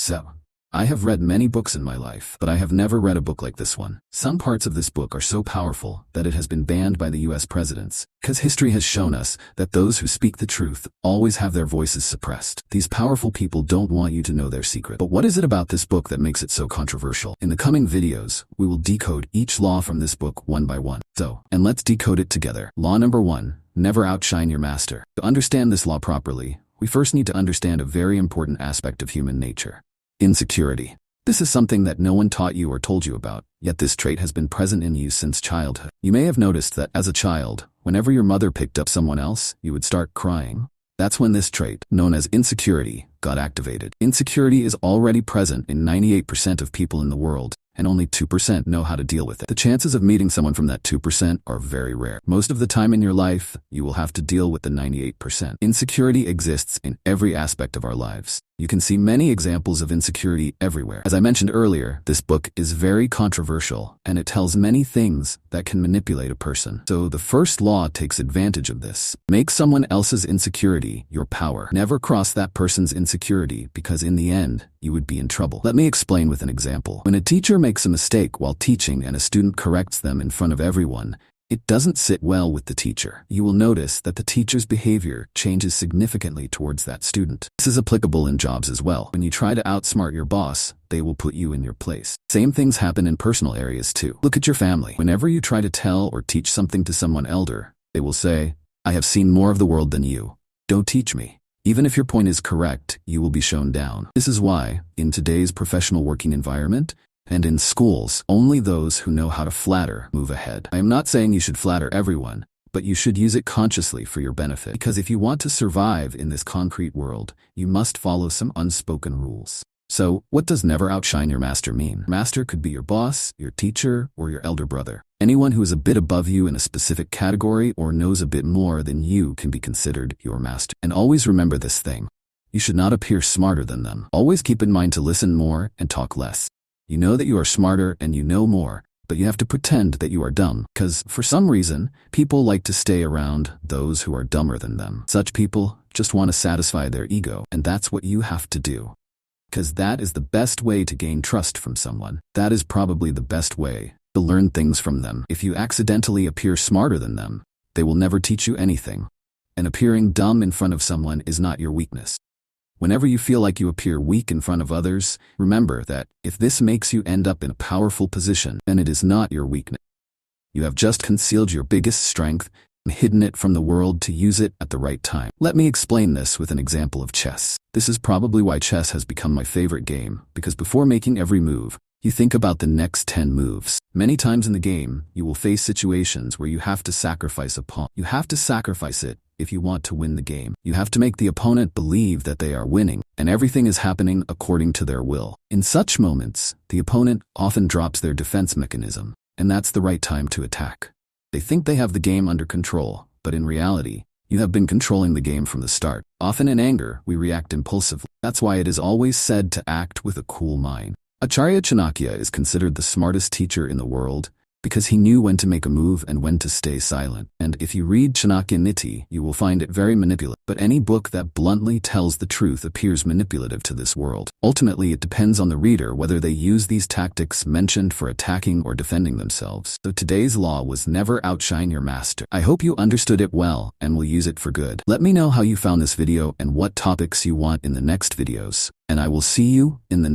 So, I have read many books in my life, but I have never read a book like this one. Some parts of this book are so powerful that it has been banned by the US presidents, because history has shown us that those who speak the truth always have their voices suppressed. These powerful people don't want you to know their secret. But what is it about this book that makes it so controversial? In the coming videos, we will decode each law from this book one by one. And let's decode it together. Law number 1, never outshine your master. To understand this law properly, we first need to understand a very important aspect of human nature. Insecurity. This is something that no one taught you or told you about, yet this trait has been present in you since childhood. You may have noticed that as a child, whenever your mother picked up someone else, you would start crying. That's when this trait, known as insecurity, got activated. Insecurity is already present in 98% of people in the world, and only 2% know how to deal with it. The chances of meeting someone from that 2% are very rare. Most of the time in your life, you will have to deal with the 98%. Insecurity exists in every aspect of our lives. You can see many examples of insecurity everywhere. As I mentioned earlier, this book is very controversial, and it tells many things that can manipulate a person. So the first law takes advantage of this. Make someone else's insecurity your power. Never cross that person's insecurity, because in the end, you would be in trouble. Let me explain with an example. When a teacher makes a mistake while teaching and a student corrects them in front of everyone, it doesn't sit well with the teacher. You will notice that the teacher's behavior changes significantly towards that student. This is applicable in jobs as well. When you try to outsmart your boss, they will put you in your place. Same things happen in personal areas too. Look at your family. Whenever you try to tell or teach something to someone elder, they will say, "I have seen more of the world than you. Don't teach me." Even if your point is correct, you will be shown down. This is why, in today's professional working environment, and in schools, only those who know how to flatter move ahead. I am not saying you should flatter everyone, but you should use it consciously for your benefit. Because if you want to survive in this concrete world, you must follow some unspoken rules. So, what does never outshine your master mean? Master could be your boss, your teacher, or your elder brother. Anyone who is a bit above you in a specific category or knows a bit more than you can be considered your master. And always remember this thing. You should not appear smarter than them. Always keep in mind to listen more and talk less. You know that you are smarter and you know more, but you have to pretend that you are dumb, because for some reason, people like to stay around those who are dumber than them. Such people just want to satisfy their ego, and that's what you have to do. Because that is the best way to gain trust from someone. That is probably the best way to learn things from them. If you accidentally appear smarter than them, they will never teach you anything. And appearing dumb in front of someone is not your weakness. Whenever you feel like you appear weak in front of others, remember that if this makes you end up in a powerful position, then it is not your weakness. You have just concealed your biggest strength and hidden it from the world to use it at the right time. Let me explain this with an example of chess. This is probably why chess has become my favorite game, because before making every move, you think about the next 10 moves. Many times in the game, you will face situations where you have to sacrifice a pawn. You have to sacrifice it if you want to win the game. You have to make the opponent believe that they are winning, and everything is happening according to their will. In such moments, the opponent often drops their defense mechanism, and that's the right time to attack. They think they have the game under control, but in reality, you have been controlling the game from the start. Often in anger, we react impulsively. That's why it is always said to act with a cool mind. Acharya Chanakya is considered the smartest teacher in the world, because he knew when to make a move and when to stay silent. And if you read Chanakya Niti, you will find it very manipulative. But any book that bluntly tells the truth appears manipulative to this world. Ultimately, it depends on the reader whether they use these tactics mentioned for attacking or defending themselves. So today's law was never outshine your master. I hope you understood it well and will use it for good. Let me know how you found this video and what topics you want in the next videos. And I will see you in the next